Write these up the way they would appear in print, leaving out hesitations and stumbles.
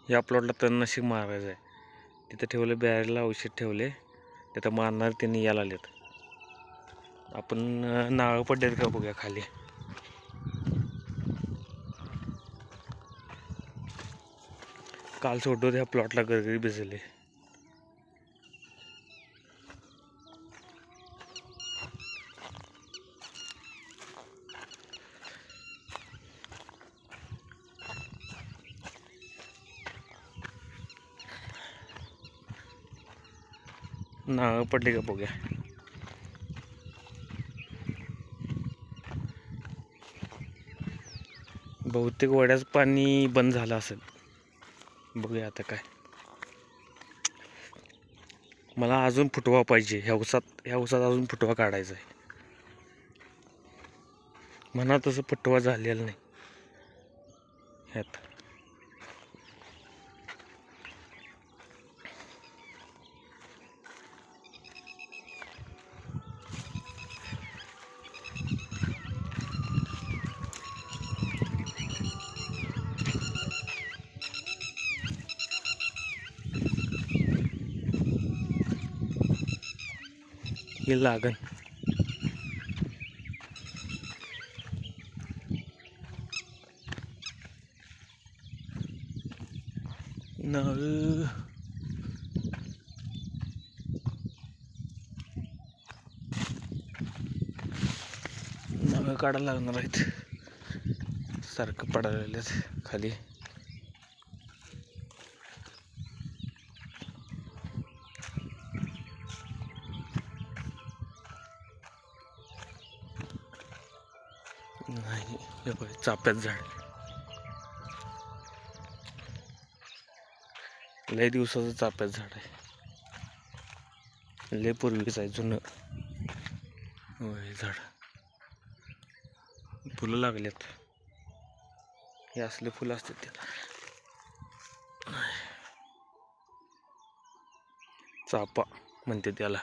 या प्लॉटला तणनाशक मारायचं आहे. तिथं ठेवलं बॅरला औषध ठेवले, तिथं मारणार त्यांनी यायला आलेत. आपण नारळ पडलेत का बघूया खाली. काल सोडतो त्या प्लॉटला गरगरी भिजले. नारळ पडले का बघूया. बहुतेक वड्याचं पाणी बंद झालं असेल. बघूया आता काय. मला अजून फुटवा पाहिजे ह्या उसात अजून फुटवा काढायचा आहे. म्हणा तसं फुटवा झालेला नाही ह्यात. हे लागन. नारळ काढायला लागणार आहेत. सारखं पडायला खाली. नाही हे बघ, चाफ्याचं झाड लय दिवसाचं चाफ्याचं झाड आहे. लय पूर्वीच आहे, जुनं होय झाड. फुलं लागलेत. हे असले फुलं असतात त्याला. चाफा म्हणते त्याला.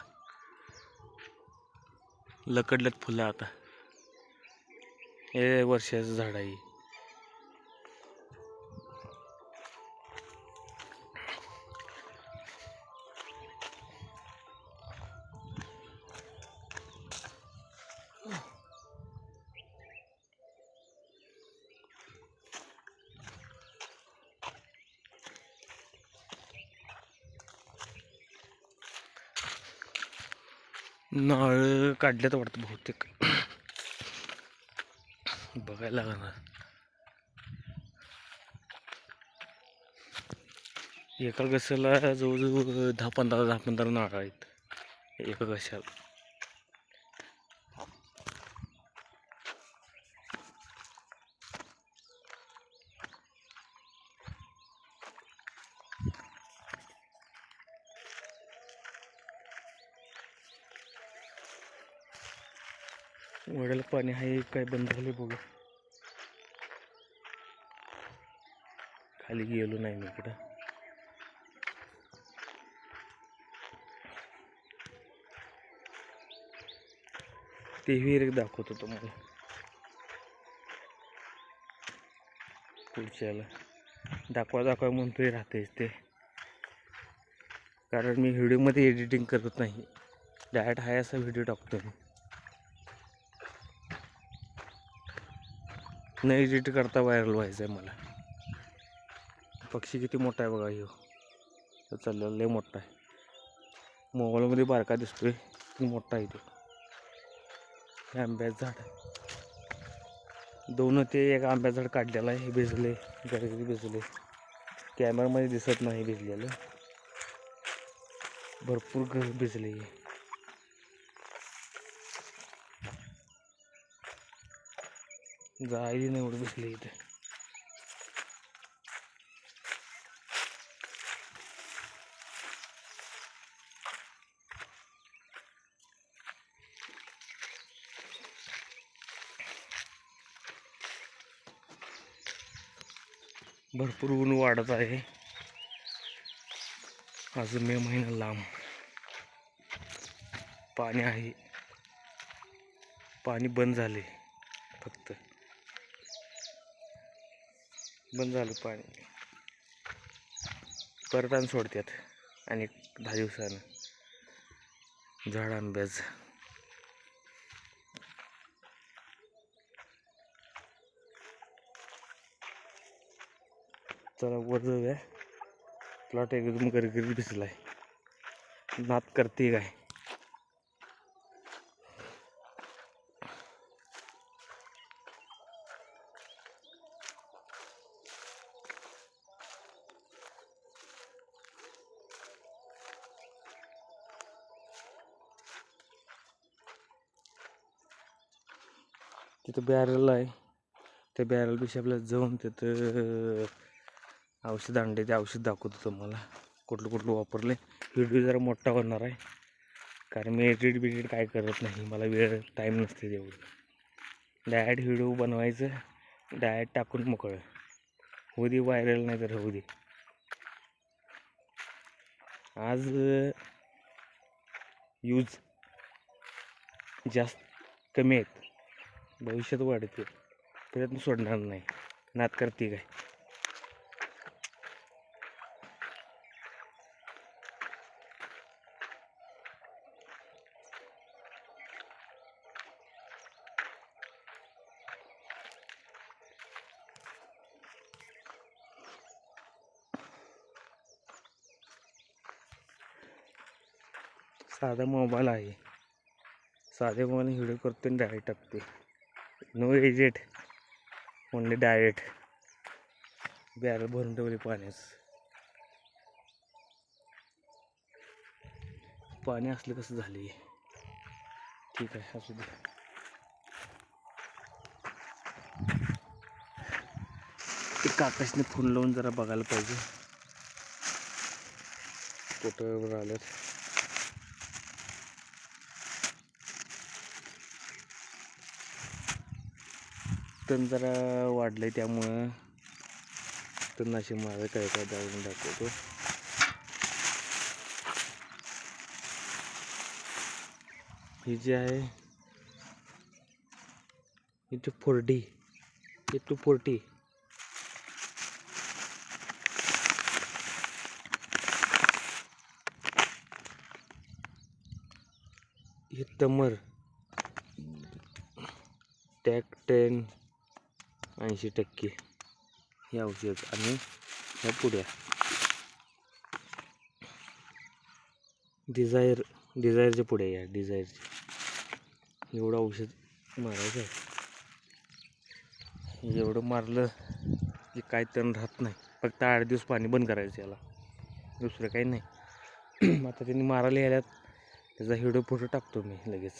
लकडल्यात फुलं आता. हे वर्षाचं झाड आहे. नारळ काढल्यात वाटतं बहुतेक. बघायला लागणार. एका गशाला जवळजवळ 10-15 नारळ आहेत एका गशाला. वड्याला पाणी आहे काय बंद झाले बघू. खाली गेलो नाही मी इकडं. ते विहीर एक दाखवतो तुम्हाला पुढच्याला. दाखवा म्हणतोय राहतेच ते. कारण मी व्हिडिओमध्ये एडिटिंग करत नाही, डायरेक्ट हाय असा व्हिडिओ टाकतो मी. न एडिट करता व्हायरल व्हायचं आहे मला. पक्षी किती मोठा आहे बघा. ह्यो तर चाललेला लय मोठा आहे. मोबाईलमध्ये बारका दिसतोय, मोठा आहे तो. हे आंब्याचं झाड. दोन ते एक आंब्याचं झाड काढलेलं आहे. हे भिजले, गरगरी भिजले. कॅमेरामध्ये दिसत नाही भिजलेलं. भरपूर घर भिजले. जायली नाही एवढं भिजले इथे. भरपूर ऊन वाढत आहे. अजून मे महिना लांब. पाणी आहे, पाणी बंद झाले. फक्त बंद झालं पाणी. परत आणि सोडतात आणि 10 दिवसानं झाड आंब्याचं. चला वर जाऊया. प्लॉट एकदम गरगरीत दिसलाय. नात करते काय. तिथं बॅरल आहे. त्या बॅरलपेक्षा आपल्याला जाऊन तिथं औषध आणले. ते औषध दाखवतो तुम्हाला कुठलं कुठलं वापरले. व्हिडिओ जरा मोठा होणार आहे कारण मी एडिट काय करत नाही. मला वेळ टाईम नसते तेवढं. डायरेक्ट व्हिडिओ बनवायचं, डायरेक्ट टाकून मोकळं. होऊ दे व्हायरल नाही तर होऊ दे. आज यूज जास्त कमी आहेत, भविष्यात वाढते. प्रयत्न सोडणार नाही. नात करते काय. साधा मोबाईल आहे. साध्या मोबाईल व्हिडिओ करते आणि डायरेक्ट टाकते. No edit, only direct. Barrel भरून ठेवली पाण्यास. पाणी असलं कसं झाले. ठीक आहे असू दे. ते काकाशने फोन लावून जरा बघायला पाहिजे कुठं आल्यात. तण जरा वाढलंय त्यामुळं तणनाशक माझं काय जाऊन दाखवतो. ही जी आहे ही 240 हे तमर टॅक 10 80% हे औषध आणि ह्या पुड्या डिझायरच्या पुड्या. या डिझायरचे एवढं औषध मारायचं आहे. एवढं मारलं की काय तण राहत नाही. फक्त 8 दिवस पाणी बंद करायचं याला, दुसरं काही नाही. आता त्यांनी मारायला याल्यात, त्याचा व्हिडिओ फोटो टाकतो मी लगेच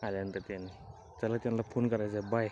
आल्यानंतर. त्यांनी चला त्यांना फोन करायचा आहे. बाय.